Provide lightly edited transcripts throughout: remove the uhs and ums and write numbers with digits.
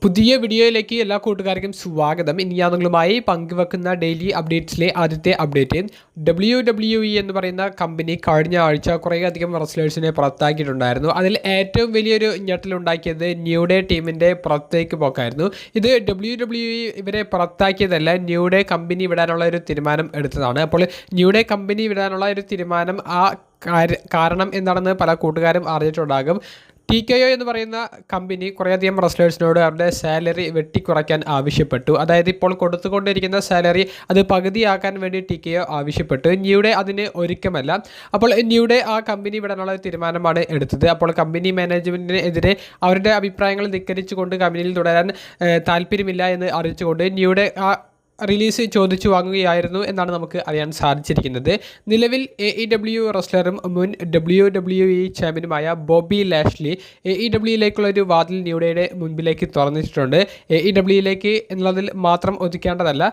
പുതിയ വീഡിയോയിലേക്ക് എല്ലാ കൂട്ടുകാർക്കും സ്വാഗതം. ഇനി ഞാൻ നിങ്ങളുമായി പങ്കുവെക്കുന്ന ഡെയിലി അപ്ഡേറ്റ്സിലെ ആദ്യത്തെ അപ്ഡേറ്റ് WWE എന്ന് പറയുന്ന കമ്പനി കഴിഞ്ഞ ആഴ്ച കുറേയധികം റെസ്ലേഴ്സിനെ പുറത്താക്കിയിട്ടുണ്ടായിരുന്നു. അതിൽ ഏറ്റവും വലിയൊരു ഞെട്ടലുണ്ടാക്കിയത് ന്യൂ ഡേ ടീമിൻ്റെ പുറത്തേക്ക് പോക്കായിരുന്നു. ഇത് WWE ഇവരെ പുറത്താക്കിയതല്ല, ന്യൂ ഡേ കമ്പനി വിടാനുള്ള ഒരു തീരുമാനം എടുത്തതാണ്. അപ്പോൾ ന്യൂ ഡേ കമ്പനി വിടാനുള്ള ഒരു തീരുമാനം കാരണം എന്താണെന്ന് പല കൂട്ടുകാരും അറിഞ്ഞിട്ടുണ്ടാകും. TKO എന്ന് പറയുന്ന കമ്പനി കുറേയധികം റെസ്ലേഴ്സിനോട് അവരുടെ സാലറി വെട്ടിക്കുറയ്ക്കാൻ ആവശ്യപ്പെട്ടു. അതായത് ഇപ്പോൾ കൊടുത്തുകൊണ്ടിരിക്കുന്ന സാലറി അത് പകുതിയാക്കാൻ വേണ്ടി TKO ആവശ്യപ്പെട്ടു. ന്യൂ ഡേ അതിന് ഒരുക്കമല്ല. അപ്പോൾ ന്യൂ ഡേ ആ കമ്പനി വിടാനുള്ള തീരുമാനമാണ് എടുത്തത്. അപ്പോൾ കമ്പനി മാനേജ്മെൻറ്റിനെതിരെ അവരുടെ അഭിപ്രായങ്ങൾ ധിക്കരിച്ചുകൊണ്ട് കമ്പനിയിൽ തുടരാൻ താല്പര്യമില്ല എന്ന് അറിയിച്ചുകൊണ്ട് ന്യൂ ഡേ റിലീസ് ചോദിച്ചു വാങ്ങുകയായിരുന്നു എന്നാണ് നമുക്ക് അറിയാൻ സാധിച്ചിരിക്കുന്നത്. നിലവിൽ AEW റെസ്ലറും മുൻ WWE ചാമ്പ്യനുമായ ബോബി ലാഷ്ലി AEWയിലേക്കുള്ള ഒരു വാതിൽ ന്യൂ ഡേയുടെ മുൻപിലേക്ക് തുറന്നിട്ടുണ്ട്. AEWയിലേക്ക് എന്നുള്ളതിൽ മാത്രം ഒതുക്കേണ്ടതല്ല.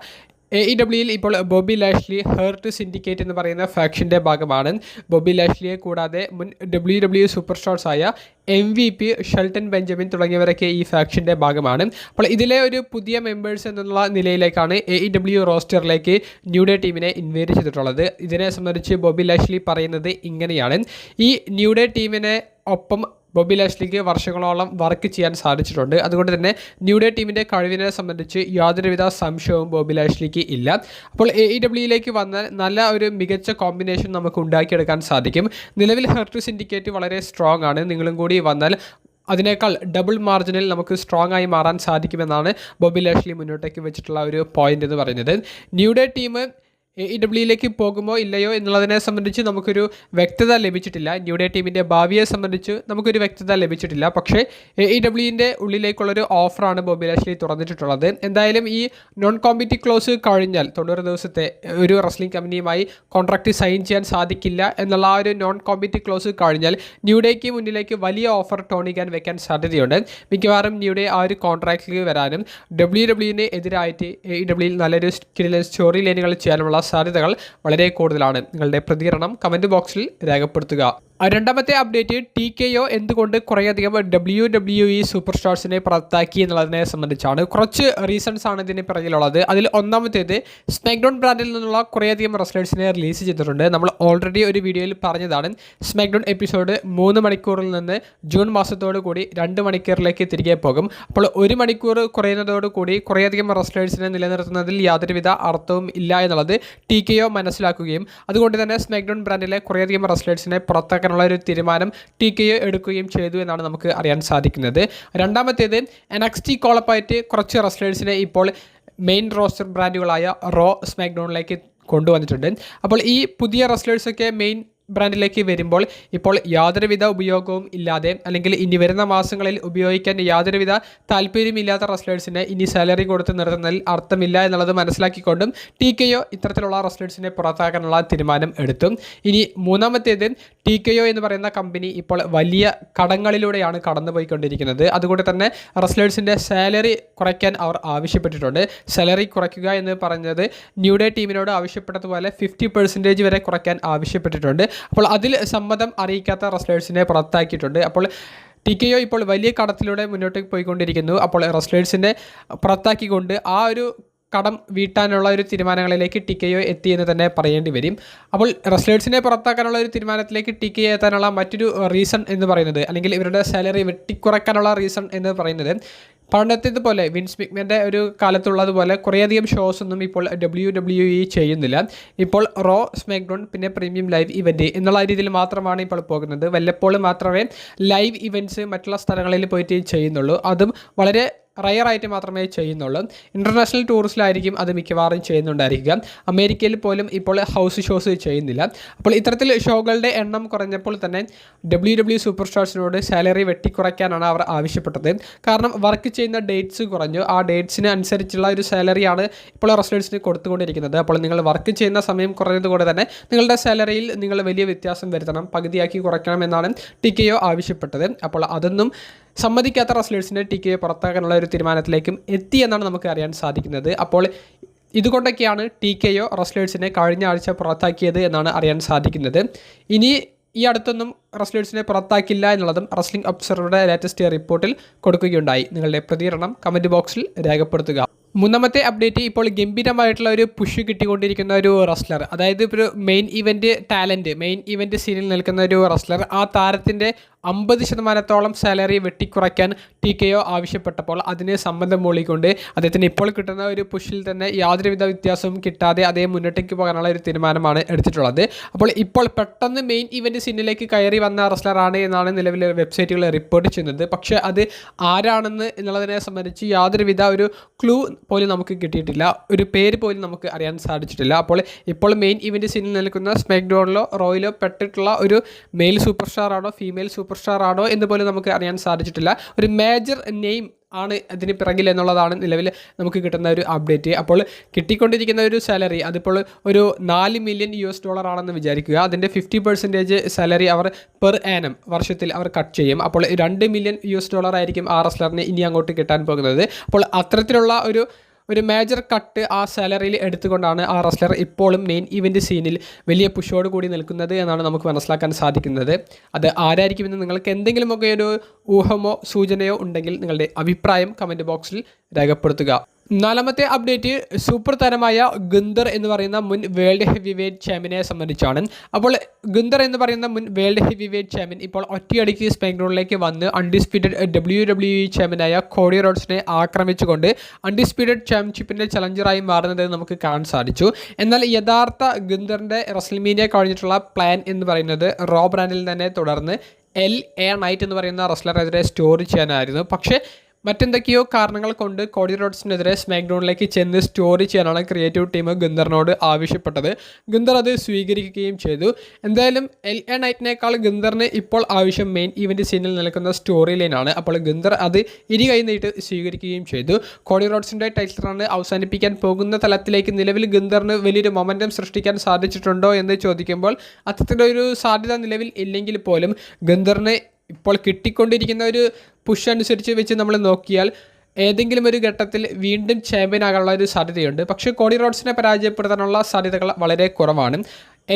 AEWയിൽ ഇപ്പോൾ ബോബി ലാഷ്ലി ഹേർട്ട് സിൻഡിക്കേറ്റ് എന്ന് പറയുന്ന ഫാക്ഷൻ്റെ ഭാഗമാണ്. ബോബി ലാഷ്ലിയെ കൂടാതെ മുൻ WWE സൂപ്പർ സ്റ്റാർസായ MVP ഷെൽട്ടൺ ബെഞ്ചമിൻ തുടങ്ങിയവരൊക്കെ ഈ ഫാക്ഷൻ്റെ ഭാഗമാണ്. അപ്പോൾ ഇതിലെ ഒരു പുതിയ മെമ്പേഴ്സ് എന്നുള്ള നിലയിലേക്കാണ് AEW റോസ്റ്ററിലേക്ക് ന്യൂ ഡേ ടീമിനെ ഇൻവൈറ്റ് ചെയ്തിട്ടുള്ളത്. ഇതിനെ സംബന്ധിച്ച് ബോബി ലാഷ്ലി പറയുന്നത് ഇങ്ങനെയാണ്: ഈ ന്യൂ ഡേ ടീമിനെ ഒപ്പം ബോബി ലാഷ്ലിക്ക് വർഷങ്ങളോളം വർക്ക് ചെയ്യാൻ സാധിച്ചിട്ടുണ്ട്. അതുകൊണ്ട് തന്നെ ന്യൂ ഡേ ടീമിൻ്റെ കഴിവിനെ സംബന്ധിച്ച് യാതൊരുവിധ സംശയവും ബോബി ലാഷ്ലിക്ക് ഇല്ല. അപ്പോൾ AEWയിലേക്ക് വന്നാൽ നല്ല ഒരു മികച്ച കോമ്പിനേഷൻ നമുക്ക് ഉണ്ടാക്കിയെടുക്കാൻ സാധിക്കും. നിലവിൽ ഹെർട്ട് സിൻഡിക്കേറ്റ് വളരെ സ്ട്രോങ് ആണ്. നിങ്ങളും കൂടി വന്നാൽ അതിനേക്കാൾ ഡബിൾ മാർജിനിൽ നമുക്ക് സ്ട്രോങ് ആയി മാറാൻ സാധിക്കുമെന്നാണ് ബോബി ലാഷ്ലി മുന്നോട്ടേക്ക് വെച്ചിട്ടുള്ള ഒരു പോയിന്റ് എന്ന് പറയുന്നത്. ന്യൂ ഡേ ടീം AEWയിലേക്ക് പോകുമോ ഇല്ലയോ എന്നുള്ളതിനെ സംബന്ധിച്ച് നമുക്കൊരു വ്യക്തത ലഭിച്ചിട്ടില്ല. ന്യൂ ഡേ ടീമിൻ്റെ ഭാവിയെ സംബന്ധിച്ച് നമുക്കൊരു വ്യക്തത ലഭിച്ചിട്ടില്ല. പക്ഷേ AEWൻ്റെ ഉള്ളിലേക്കുള്ളൊരു ഓഫറാണ് ബോബി ലാഷ്ലി തുറന്നിട്ടുള്ളത്. എന്തായാലും ഈ നോൺ കോമ്പറ്റീവ് ക്ലോസ് കഴിഞ്ഞാൽ 90 ദിവസത്തെ ഒരു റെസ്ലിംഗ് കമ്പനിയുമായി കോൺട്രാക്റ്റ് സൈൻ ചെയ്യാൻ സാധിക്കില്ല എന്നുള്ള ആ ഒരു നോൺ കോമ്പറ്റീവ് ക്ലോസ് കഴിഞ്ഞാൽ ന്യൂ ഡേക്ക് മുന്നിലേക്ക് വലിയ ഓഫർ ടോണി ഖാൻ വെക്കാൻ സാധ്യതയുണ്ട്. മിക്കവാറും ന്യൂ ഡേ ആ ഒരു കോൺട്രാക്റ്റിൽ വരാനും WWE എതിരായിട്ട് AEWയിൽ നല്ലൊരു സ്റ്റോറി ലൈനുകൾ ചെയ്യാനുള്ള സാധ്യതകൾ വളരെ കൂടുതലാണ്. നിങ്ങളുടെ പ്രതികരണം കമൻറ്റ് ബോക്സിൽ രേഖപ്പെടുത്തുക. രണ്ടാമത്തെ അപ്ഡേറ്റ് TKO എന്തുകൊണ്ട് കുറേയധികം WWE സൂപ്പർ സ്റ്റാർസിനെ പുറത്താക്കി എന്നുള്ളതിനെ സംബന്ധിച്ചാണ്. കുറച്ച് റീസൺസ് ആണ് ഇതിന് പിറകിലുള്ളത്. അതിൽ ഒന്നാമത്തേത് സ്മാക്ഡൗൺ ബ്രാൻഡിൽ നിന്നുള്ള കുറേയധികം റെസ്ലേഴ്സിനെ റിലീസ് ചെയ്തിട്ടുണ്ട്. നമ്മൾ ഓൾറെഡി ഒരു വീഡിയോയിൽ പറഞ്ഞതാണ്. സ്മാക്ഡൗൺ എപ്പിസോഡ് 3 മണിക്കൂറിൽ നിന്ന് ജൂൺ മാസത്തോടു കൂടി 2 മണിക്കൂറിലേക്ക് തിരികെ പോകും. അപ്പോൾ 1 മണിക്കൂർ കുറയുന്നതോടുകൂടി കുറേയധികം റെസ്ലേഴ്സിനെ നിലനിർത്തുന്നതിൽ യാതൊരുവിധ അർത്ഥവും ഇല്ല എന്നുള്ളത് TKO മനസ്സിലാക്കുകയും അതുകൊണ്ട് തന്നെ സ്മാക്ഡൗൺ ബ്രാൻഡിലെ കുറേയധികം റെസ്ലേഴ്സിനെ പുറത്താക്കാൻ ഒരു തീരുമാനം TKO എടുക്കുകയും ചെയ്തു എന്നാണ് നമുക്ക് അറിയാൻ സാധിക്കുന്നത്. രണ്ടാമത്തേത് NXT കോളപ്പായിട്ട് കുറച്ച് റെസ്ലേഴ്സിനെ ഇപ്പോൾ മെയിൻ റോസ്റ്റർ ബ്രാൻഡുകളായ റോ സ്മാക്ഡൗണിലേക്ക് കൊണ്ടുവന്നിട്ടുണ്ട്. അപ്പോൾ ഈ പുതിയ റെസ്ലേഴ്സൊക്കെ മെയിൻ ബ്രാൻഡിലേക്ക് വരുമ്പോൾ ഇപ്പോൾ യാതൊരുവിധ ഉപയോഗവും ഇല്ലാതെ അല്ലെങ്കിൽ ഇനി വരുന്ന മാസങ്ങളിൽ ഉപയോഗിക്കാൻ യാതൊരുവിധ താല്പര്യമില്ലാത്ത റെസ്ലേഴ്സിനെ ഇനി സാലറി കൊടുത്ത് നിർത്തുന്നതിൽ അർത്ഥമില്ല എന്നുള്ളത് മനസ്സിലാക്കിക്കൊണ്ടും TKO ഇത്തരത്തിലുള്ള റെസ്ലേഴ്സിനെ പുറത്താക്കാനുള്ള തീരുമാനം എടുത്തു. ഇനി മൂന്നാമത്തേത് TKO എന്ന് പറയുന്ന കമ്പനി ഇപ്പോൾ വലിയ കടങ്ങളിലൂടെയാണ് കടന്നുപോയിക്കൊണ്ടിരിക്കുന്നത്. അതുകൊണ്ട് തന്നെ റെസ്ലേഴ്സിൻ്റെ സാലറി കുറയ്ക്കാൻ അവർ ആവശ്യപ്പെട്ടിട്ടുണ്ട്. സാലറി കുറയ്ക്കുക എന്ന് പറഞ്ഞത് ന്യൂ ഡേ ടീമിനോട് ആവശ്യപ്പെട്ടതുപോലെ 50% വരെ കുറയ്ക്കാൻ ആവശ്യപ്പെട്ടിട്ടുണ്ട്. അപ്പോൾ അതിൽ സമ്മതം അറിയിക്കാത്ത റെസ്ലേഴ്സിനെ പുറത്താക്കിയിട്ടുണ്ട്. അപ്പോൾ TKO ഇപ്പോൾ വലിയ കടത്തിലൂടെ മുന്നോട്ട് പോയിക്കൊണ്ടിരിക്കുന്നു. അപ്പോൾ റെസ്ലേഴ്സിനെ പുറത്താക്കിക്കൊണ്ട് ആ ഒരു കടം വീട്ടാനുള്ള ഒരു തീരുമാനങ്ങളിലേക്ക് TKO എത്തി എന്ന് തന്നെ പറയേണ്ടി വരും. അപ്പോൾ റെസ്ലേഴ്സിനെ പുറത്താക്കാനുള്ള ഒരു തീരുമാനത്തിലേക്ക് TKO എത്താനുള്ള മറ്റൊരു റീസൺ എന്ന് പറയുന്നത്, അല്ലെങ്കിൽ ഇവരുടെ സാലറി വെട്ടിക്കുറയ്ക്കാനുള്ള റീസൺ എന്ന് പറയുന്നത്, പണ്ടത്തേതുപോലെ വിൻസ് മിക്മാൻ്റെ ഒരു കാലത്തുള്ളതുപോലെ കുറേയധികം ഷോസ് ഒന്നും ഇപ്പോൾ WWE ചെയ്യുന്നില്ല. ഇപ്പോൾ റോ, സ്മാക്ഡൗൺ, പിന്നെ പ്രീമിയം ലൈവ് ഇവൻറ്റ് എന്നുള്ള രീതിയിൽ മാത്രമാണ് ഇപ്പോൾ പോകുന്നത്. വല്ലപ്പോഴും മാത്രമേ ലൈവ് ഇവൻറ്റ്സ് മറ്റുള്ള സ്ഥലങ്ങളിൽ പോയിട്ട് ചെയ്യുന്നുള്ളൂ. അതും വളരെ റയറായിട്ട് മാത്രമേ ചെയ്യുന്നുള്ളൂ. ഇൻ്റർനാഷണൽ ടൂറിസ്റ്റിലായിരിക്കും അത് മിക്കവാറും ചെയ്യുന്നുണ്ടായിരിക്കുക. അമേരിക്കയിൽ പോലും ഇപ്പോൾ ഹൗസ് ഷോസ് ചെയ്യുന്നില്ല. അപ്പോൾ ഇത്തരത്തിൽ ഷോകളുടെ എണ്ണം കുറഞ്ഞപ്പോൾ തന്നെ WWE സൂപ്പർ സ്റ്റാർസിനോട് സാലറി വെട്ടിക്കുറയ്ക്കാനാണ് അവർ ആവശ്യപ്പെട്ടത്. കാരണം വർക്ക് ചെയ്യുന്ന ഡേറ്റ്സ് കുറഞ്ഞു. ആ ഡേറ്റ്സിന് അനുസരിച്ചുള്ള ഒരു സാലറിയാണ് ഇപ്പോൾ റെസ്ലേഴ്സിന് കൊടുത്തുകൊണ്ടിരിക്കുന്നത്. അപ്പോൾ നിങ്ങൾ വർക്ക് ചെയ്യുന്ന സമയം കുറഞ്ഞതുകൊണ്ട് തന്നെ നിങ്ങളുടെ സാലറിയിൽ നിങ്ങൾ വലിയ വ്യത്യാസം വരുത്തണം, പകുതിയാക്കി കുറയ്ക്കണം എന്നാണ് TKO ആവശ്യപ്പെട്ടത്. അപ്പോൾ അതൊന്നും സമ്മതിക്കാത്ത റെസ്ലേഴ്സിനെ TKO പുറത്താക്കാനുള്ള ഒരു തീരുമാനത്തിലേക്കും എത്തി എന്നാണ് നമുക്ക് അറിയാൻ സാധിക്കുന്നത്. അപ്പോൾ ഇതുകൊണ്ടൊക്കെയാണ് TKO റെസ്ലേഴ്സിനെ കഴിഞ്ഞ ആഴ്ച പുറത്താക്കിയത് എന്നാണ് അറിയാൻ സാധിക്കുന്നത്. ഇനി ഈ അടുത്തൊന്നും റെസ്ലേഴ്സിനെ പുറത്താക്കില്ല എന്നുള്ളതും റെസ്ലിംഗ് ഒബ്സർവറുടെ ലേറ്റസ്റ്റ് റിപ്പോർട്ടിൽ കൊടുക്കുകയുണ്ടായി. നിങ്ങളുടെ പ്രതികരണം കമൻറ്റ് ബോക്സിൽ രേഖപ്പെടുത്തുക. മൂന്നാമത്തെ അപ്ഡേറ്റ്, ഇപ്പോൾ ഗംഭീരമായിട്ടുള്ള ഒരു പുഷ് കിട്ടിക്കൊണ്ടിരിക്കുന്ന ഒരു റെസ്ലർ, അതായത് ഇപ്പോൾ ഒരു മെയിൻ ഇവൻറ്റ് സീനിൽ നിൽക്കുന്ന ഒരു റെസ്ലർ, ആ താരത്തിൻ്റെ 50% സാലറി വെട്ടിക്കുറയ്ക്കാൻ TKO ആവശ്യപ്പെട്ടപ്പോൾ അതിന് സമ്മതം മൂളിക്കൊണ്ട് അദ്ദേഹത്തിന് ഇപ്പോൾ കിട്ടുന്ന ഒരു പുഷിൽ തന്നെ യാതൊരുവിധ വ്യത്യാസവും കിട്ടാതെ അദ്ദേഹം മുന്നോട്ടേക്ക് പോകാനുള്ള ഒരു തീരുമാനമാണ് എടുത്തിട്ടുള്ളത്. അപ്പോൾ ഇപ്പോൾ പെട്ടെന്ന് മെയിൻ ഇവൻറ്റ് സീനിലേക്ക് കയറി വന്ന റെസ്ലറാണ് എന്നാണ് നിലവിലെ വെബ്സൈറ്റുകൾ റിപ്പോർട്ട് ചെയ്യുന്നത്. പക്ഷേ അത് ആരാണെന്ന് എന്നുള്ളതിനെ സംബന്ധിച്ച് യാതൊരുവിധ ഒരു ക്ലൂ പോലും നമുക്ക് കിട്ടിയിട്ടില്ല, ഒരു പേര് പോലും നമുക്ക് അറിയാൻ സാധിച്ചിട്ടില്ല. അപ്പോൾ ഇപ്പോൾ മെയിൻ ഇവൻറ്റ് സീനിൽ നിൽക്കുന്ന സ്മാക്ക് ഡൗണിലോ റോയിലോ പെട്ടിട്ടുള്ള ഒരു മെയിൽ സൂപ്പർ സ്റ്റാർ ആണോ ഫീമെയിൽ സൂപ്പർ സ്റ്റാർ ആണോ എന്ന് പോലും നമുക്ക് അറിയാൻ സാധിച്ചിട്ടില്ല. ഒരു മേജർ നെയിം ആണ് അതിന് പിറകിൽ എന്നുള്ളതാണ് നിലവിൽ നമുക്ക് കിട്ടുന്ന ഒരു അപ്ഡേറ്റ്. അപ്പോൾ കിട്ടിക്കൊണ്ടിരിക്കുന്ന ഒരു സാലറി അതിപ്പോൾ ഒരു $4 മില്യൺ ആണെന്ന് വിചാരിക്കുക. അതിൻ്റെ 50% സാലറി അവർ പെർ ആനം വർഷത്തിൽ അവർ കട്ട് ചെയ്യും. അപ്പോൾ $2 മില്യൺ ആയിരിക്കും ആ റെസ്ലറിന് ഇനി അങ്ങോട്ട് കിട്ടാൻ പോകുന്നത്. അപ്പോൾ അത്തരത്തിലുള്ള ഒരു മേജർ കട്ട് ആ സാലറിയിൽ എടുത്തുകൊണ്ടാണ് ആ റെസ്ലർ ഇപ്പോഴും മെയിൻ ഇവൻറ്റ് സീനിൽ വലിയ പുഷോട് കൂടി നിൽക്കുന്നത് എന്നാണ് നമുക്ക് മനസ്സിലാക്കാൻ സാധിക്കുന്നത്. അത് ആരായിരിക്കുമെന്ന് നിങ്ങൾക്ക് എന്തെങ്കിലുമൊക്കെ ഒരു ഊഹമോ സൂചനയോ ഉണ്ടെങ്കിൽ നിങ്ങളുടെ അഭിപ്രായം കമൻറ്റ് ബോക്സിൽ രേഖപ്പെടുത്തുക. നാലാമത്തെ അപ്ഡേറ്റ് സൂപ്പർ താരമായ ഗുന്തർ എന്ന് പറയുന്ന മുൻ വേൾഡ് ഹെവി വെയ്റ്റ് ചാമ്പ്യനെ സംബന്ധിച്ചാണ്. അപ്പോൾ ഗുന്തർ എന്ന് പറയുന്ന മുൻ വേൾഡ് ഹെവി വെയ്റ്റ് ചാമ്പ്യൻ ഇപ്പോൾ ഒറ്റയടിക്ക് സ്മാക്ഡൗണിലേക്ക് വന്ന് അൺഡിസ്പ്യൂട്ടഡ് WWE ചാമ്പ്യനായ കോഡി റോഡ്സിനെ ആക്രമിച്ചുകൊണ്ട് അൺഡിസ്പ്യൂട്ടഡ് ചാമ്പ്യൻഷിപ്പിൻ്റെ ചലഞ്ചറായി മാറുന്നത് നമുക്ക് കാണാൻ സാധിച്ചു. എന്നാൽ യഥാർത്ഥ ഗുന്തറിൻ്റെ റെസ്ൽമേനിയ കഴിഞ്ഞിട്ടുള്ള പ്ലാൻ എന്ന് പറയുന്നത് റോ ബ്രാൻഡിൽ തന്നെ തുടർന്ന് LA നൈറ്റ് എന്ന് പറയുന്ന റെസ്ലറെതിരെ സ്റ്റോറി ചെയ്യാനായിരുന്നു. പക്ഷേ മറ്റെന്തൊക്കെയോ കാരണങ്ങൾ കൊണ്ട് കോഡി റോഡ്സിനെതിരെ സ്മാക്ഡൗണിലേക്ക് ചെന്ന് സ്റ്റോറി ചെയ്യാനാണ് ക്രിയേറ്റീവ് ടീം ഗുന്തറിനോട് ആവശ്യപ്പെട്ടത്. ഗുന്തർ അത് സ്വീകരിക്കുകയും ചെയ്തു. എന്തായാലും LA നൈറ്റിനേക്കാൾ ഗുന്തറിന് ഇപ്പോൾ ആവശ്യം മെയിൻ ഇവൻറ്റ് സീനിൽ നിൽക്കുന്ന സ്റ്റോറി ലൈനാണ്. അപ്പോൾ ഗുന്തർ അത് കൈ നീട്ട് സ്വീകരിക്കുകയും ചെയ്തു. കോഡി റോഡ്സിൻ്റെ ടൈറ്റിൽ റൺ അവസാനിപ്പിക്കാൻ പോകുന്ന തലത്തിലേക്ക് നിലവിൽ ഗുന്തറിന് വലിയൊരു മൊമെൻറ്റം സൃഷ്ടിക്കാൻ സാധിച്ചിട്ടുണ്ടോ എന്ന് ചോദിക്കുമ്പോൾ അത്തരത്തിലൊരു സാധ്യത നിലവിൽ ഇല്ലെങ്കിൽ പോലും ഗുന്തറിന് ഇപ്പോൾ കിട്ടിക്കൊണ്ടിരിക്കുന്ന ഒരു പുഷ് അനുസരിച്ച് വെച്ച് നമ്മൾ നോക്കിയാൽ ഏതെങ്കിലും ഒരു ഘട്ടത്തിൽ വീണ്ടും ചാമ്പ്യൻ ആകാനുള്ള ഒരു സാധ്യതയുണ്ട്. പക്ഷേ കോഡി റോഡ്സിനെ പരാജയപ്പെടുത്താനുള്ള സാധ്യതകൾ വളരെ കുറവാണ്.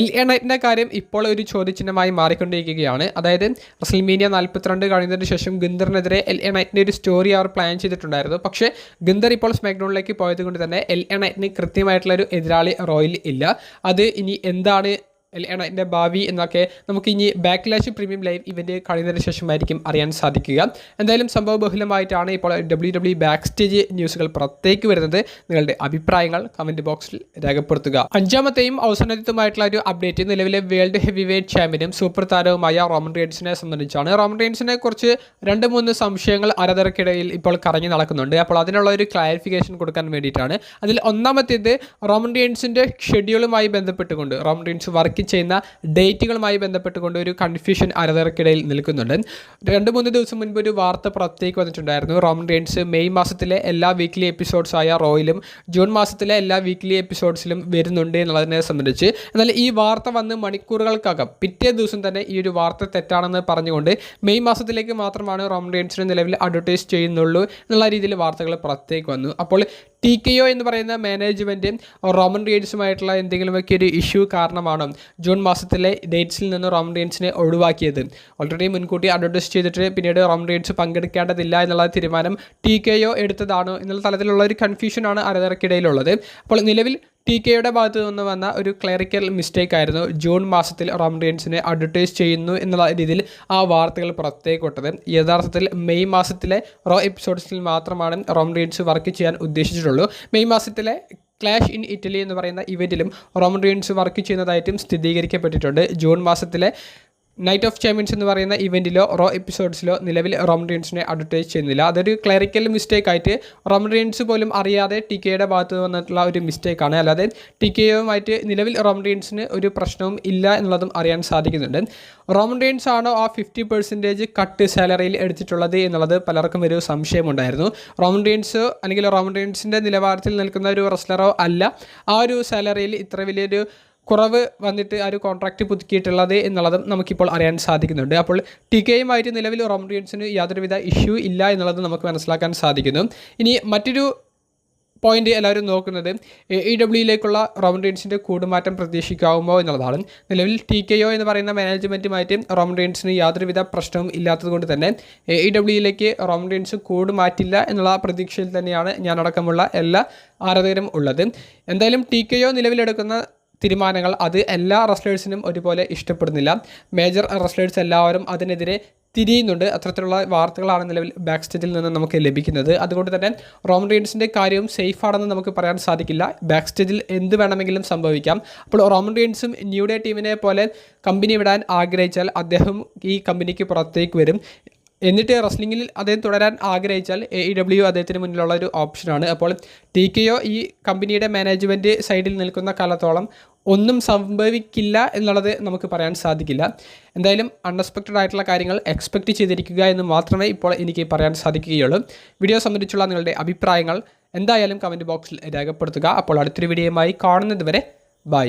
LA നൈറ്റിൻ്റെ കാര്യം ഇപ്പോൾ ഒരു ചോദ്യചിഹ്നമായി മാറിക്കൊണ്ടിരിക്കുകയാണ്. അതായത് റെസ്ൽമേനിയ 42 കഴിഞ്ഞതിന് ശേഷം ഗുന്തറിനെതിരെ LA നൈറ്റിൻ്റെ ഒരു സ്റ്റോറി അവർ പ്ലാൻ ചെയ്തിട്ടുണ്ടായിരുന്നു. പക്ഷേ ഗുന്തർ ഇപ്പോൾ സ്മാക്ഡൗണിലേക്ക് പോയത് കൊണ്ട് തന്നെ LA നൈറ്റിന് കൃത്യമായിട്ടുള്ളൊരു എതിരാളി റോയിൽ ഇല്ല. അത് ഇനി എന്താണ് LA നൈറ്റിൻ്റെ ഭാവി എന്നൊക്കെ നമുക്ക് ഇനി ബാക്ക്ലാഷ് പ്രീമിയം ലൈവ് ഇവൻറ്റ് കഴിയുന്നതിന് ശേഷമായിരിക്കും അറിയാൻ സാധിക്കുക. എന്തായാലും സംഭവ ബഹുലമായിട്ടാണ് ഇപ്പോൾ WWE ബാക്ക് സ്റ്റേജ് ന്യൂസുകൾ പുറത്തേക്ക് വരുന്നത്. നിങ്ങളുടെ അഭിപ്രായങ്ങൾ കമൻറ്റ് ബോക്സിൽ രേഖപ്പെടുത്തുക. അഞ്ചാമത്തെയും അവസാനത്തുമായിട്ടുള്ള ഒരു അപ്ഡേറ്റ് നിലവിലെ വേൾഡ് ഹെവി വെയ്റ്റ് ചാമ്പ്യനും സൂപ്പർ താരവുമായ റോമൻ റെയിൻസിനെ സംബന്ധിച്ചാണ്. റോമൻ റെയിൻസിനെ കുറിച്ച് 2-3 സംശയങ്ങൾ ആരാധകർക്കിടയിൽ ഇപ്പോൾ കറങ്ങി നടക്കുന്നുണ്ട്. അപ്പോൾ അതിനുള്ള ഒരു ക്ലാരിഫിക്കേഷൻ കൊടുക്കാൻ വേണ്ടിയിട്ടാണ്. അതിൽ ഒന്നാമത്തേത് റോമൻ റെയിൻസിൻ്റെ ഷെഡ്യൂളുമായി ബന്ധപ്പെട്ടുകൊണ്ട് റോമൻ റെയിൻസ് വർക്ക് ചെയ്യുന്ന ഡേറ്റുകളുമായി ബന്ധപ്പെട്ടുകൊണ്ട് ഒരു കൺഫ്യൂഷൻ ആരാധകർക്കിടയിൽ നിൽക്കുന്നുണ്ട്. 2-3 ദിവസം മുൻപ് ഒരു വാർത്ത പുറത്തേക്ക് വന്നിട്ടുണ്ടായിരുന്നു. റോമൻ റെയിൻസ് മെയ് മാസത്തിലെ എല്ലാ വീക്ക്ലി എപ്പിസോഡ്സായ റോയിലും ജൂൺ മാസത്തിലെ എല്ലാ വീക്ക്ലി എപ്പിസോഡ്സിലും വരുന്നുണ്ട് എന്നുള്ളതിനെ സംബന്ധിച്ച്. എന്നാൽ ഈ വാർത്ത വന്ന് മണിക്കൂറുകൾക്കകം പിറ്റേ ദിവസം തന്നെ ഈ ഒരു വാർത്ത തെറ്റാണെന്ന് പറഞ്ഞുകൊണ്ട് മെയ് മാസത്തിലേക്ക് മാത്രമാണ് റോമൻ റെയിൻസിനെ നിലവിൽ അഡ്വർടൈസ് ചെയ്യുന്നുള്ളൂ എന്നുള്ള രീതിയിൽ വാർത്തകൾ പുറത്തേക്ക് വന്നു. അപ്പോൾ TKO എന്ന് പറയുന്ന മാനേജ്മെൻറ്റ് റോമൻ റെയിൻസുമായിട്ടുള്ള എന്തെങ്കിലുമൊക്കെ ഒരു ഇഷ്യൂ കാരണമാണോ ജൂൺ മാസത്തിലെ ഡേറ്റ്സിൽ നിന്ന് റോമൻ റെയിൻസിനെ ഒഴിവാക്കിയത്? ഓൾറെഡി മുൻകൂട്ടി അഡ്വർടൈസ് ചെയ്തിട്ട് പിന്നീട് റോമൻ റെയിൻസ് പങ്കെടുക്കേണ്ടതില്ല എന്നുള്ള തീരുമാനം TKO എടുത്തതാണോ എന്നുള്ള തലത്തിലുള്ള ഒരു കൺഫ്യൂഷനാണ് ആരാധകർക്കിടയിലുള്ളത്. അപ്പോൾ നിലവിൽ TKOയുടെ ഭാഗത്ത് നിന്ന് വന്ന ഒരു ക്ലറിക്കൽ മിസ്റ്റേക്ക് ആയിരുന്നു ജൂൺ മാസത്തിൽ റോമൻ റെയിൻസിനെ അഡ്വർടൈസ് ചെയ്യുന്നു എന്നുള്ള രീതിയിൽ ആ വാർത്തകൾ പുറത്തേക്ക് വിട്ടത്. യഥാർത്ഥത്തിൽ മെയ് മാസത്തിലെ റോ എപ്പിസോഡ്സിൽ മാത്രമാണ് റോമൻ റെയിൻസ് വർക്ക് ചെയ്യാൻ ഉദ്ദേശിച്ചിട്ടുള്ളൂ. മെയ് മാസത്തിലെ ക്ലാഷ് ഇൻ ഇറ്റലി എന്ന് പറയുന്ന ഇവൻറ്റിലും റോമൻ റെയിൻസ് വർക്ക് ചെയ്യുന്നതായിട്ടും സ്ഥിരീകരിക്കപ്പെട്ടിട്ടുണ്ട്. ജൂൺ മാസത്തിലെ നൈറ്റ് ഓഫ് ചാമ്പ്യൻസ് എന്ന് പറയുന്ന ഇവൻറ്റിലോ റോ എപ്പിസോഡ്സിലോ നിലവിൽ റോമൻ റെയിൻസിനെ അഡ്വർടൈസ് ചെയ്യുന്നില്ല. അതൊരു ക്ലറിക്കൽ മിസ്റ്റേക്കായിട്ട് റോമൻ റെയിൻസ് പോലും അറിയാതെ TKOയുടെ ഭാഗത്ത് വന്നിട്ടുള്ള ഒരു മിസ്റ്റേക്കാണ്. അല്ലാതെ TKOയുമായിട്ട് നിലവിൽ റോമൻ റെയിൻസിന് ഒരു പ്രശ്നവും ഇല്ല എന്നുള്ളതും അറിയാൻ സാധിക്കുന്നുണ്ട്. റോമൻ റെയിൻസ് ആണോ ആ 50% കട്ട് സാലറിയിൽ എടുത്തിട്ടുള്ളത് എന്നുള്ളത് പലർക്കും ഒരു സംശയമുണ്ടായിരുന്നു. റോമൻ റെയിൻസ് അല്ലെങ്കിൽ റോമൻ റെയിൻസിൻ്റെ നിലവാരത്തിൽ നിൽക്കുന്ന ഒരു റെസ്ലറോ അല്ല ആ ഒരു സാലറിയിൽ ഇത്ര വലിയൊരു കുറവ് വന്നിട്ട് ആ ഒരു കോൺട്രാക്റ്റ് പുതുക്കിയിട്ടുള്ളത് എന്നുള്ളതും നമുക്കിപ്പോൾ അറിയാൻ സാധിക്കുന്നുണ്ട്. അപ്പോൾ TKOയുമായിട്ട് നിലവിൽ റോമൻ റെയിൻസിന് യാതൊരുവിധ ഇഷ്യൂ ഇല്ല എന്നുള്ളത് നമുക്ക് മനസ്സിലാക്കാൻ സാധിക്കുന്നു. ഇനി മറ്റൊരു പോയിന്റ് എല്ലാവരും നോക്കുന്നത് AEWയിലേക്കുള്ള റോമൻ റീൻസിൻ്റെ കൂടുമാറ്റം പ്രതീക്ഷിക്കാവുമോ എന്നുള്ളതാണ്. നിലവിൽ TKO എന്ന് പറയുന്ന മാനേജ്മെൻറ്റുമായിട്ട് റോമൻ റീൻസിന് യാതൊരുവിധ പ്രശ്നവും ഇല്ലാത്തതുകൊണ്ട് തന്നെ AEWയിലേക്ക് റോമൻ റീൻസ് കൂടുമാറ്റില്ല എന്നുള്ള പ്രതീക്ഷയിൽ തന്നെയാണ് ഞാനടക്കമുള്ള എല്ലാ ആരാധകരും ഉള്ളത്. എന്തായാലും TKO നിലവിലെടുക്കുന്ന തീരുമാനങ്ങൾ അത് എല്ലാ റെസ്ലേഴ്സിനും ഒരുപോലെ ഇഷ്ടപ്പെടുന്നില്ല. മേജർ റെസ്ലേഴ്സ് എല്ലാവരും അതിനെതിരെ തിരിയുന്നുണ്ട്. അത്തരത്തിലുള്ള വാർത്തകളാണ് നിലവിൽ ബാക്ക് സ്റ്റേജിൽ നിന്ന് നമുക്ക് ലഭിക്കുന്നത്. അതുകൊണ്ട് തന്നെ റോമൻ റീൻസിൻ്റെ കാര്യവും സേഫ് ആണെന്ന് നമുക്ക് പറയാൻ സാധിക്കില്ല. ബാക്ക് സ്റ്റേജിൽ എന്ത് വേണമെങ്കിലും സംഭവിക്കാം. അപ്പോൾ റോമൻ റീൻസും ന്യൂ ഡേ ടീമിനെ പോലെ കമ്പനി വിടാൻ ആഗ്രഹിച്ചാൽ അദ്ദേഹം ഈ കമ്പനിക്ക് പുറത്തേക്ക് വരും. എന്നിട്ട് റെസ്ലിംഗിൽ അദ്ദേഹം തുടരാൻ ആഗ്രഹിച്ചാൽ AEW അദ്ദേഹത്തിന് മുന്നിലുള്ള ഒരു ഓപ്ഷനാണ്. അപ്പോൾ TKO ഈ കമ്പനിയുടെ മാനേജ്മെൻറ്റ് സൈഡിൽ നിൽക്കുന്ന കാലത്തോളം ഒന്നും സംഭവിക്കില്ല എന്നുള്ളത് നമുക്ക് പറയാൻ സാധിക്കില്ല. എന്തായാലും അൺഎക്സ്പെക്റ്റഡ് ആയിട്ടുള്ള കാര്യങ്ങൾ എക്സ്പെക്റ്റ് ചെയ്തിരിക്കുക എന്ന് മാത്രമേ ഇപ്പോൾ എനിക്ക് പറയാൻ സാധിക്കുകയുള്ളൂ. വീഡിയോ സംബന്ധിച്ചുള്ള നിങ്ങളുടെ അഭിപ്രായങ്ങൾ എന്തായാലും കമൻറ്റ് ബോക്സിൽ രേഖപ്പെടുത്തുക. അപ്പോൾ അടുത്തൊരു വീഡിയോയുമായി കാണുന്നത് വരെ ബൈ.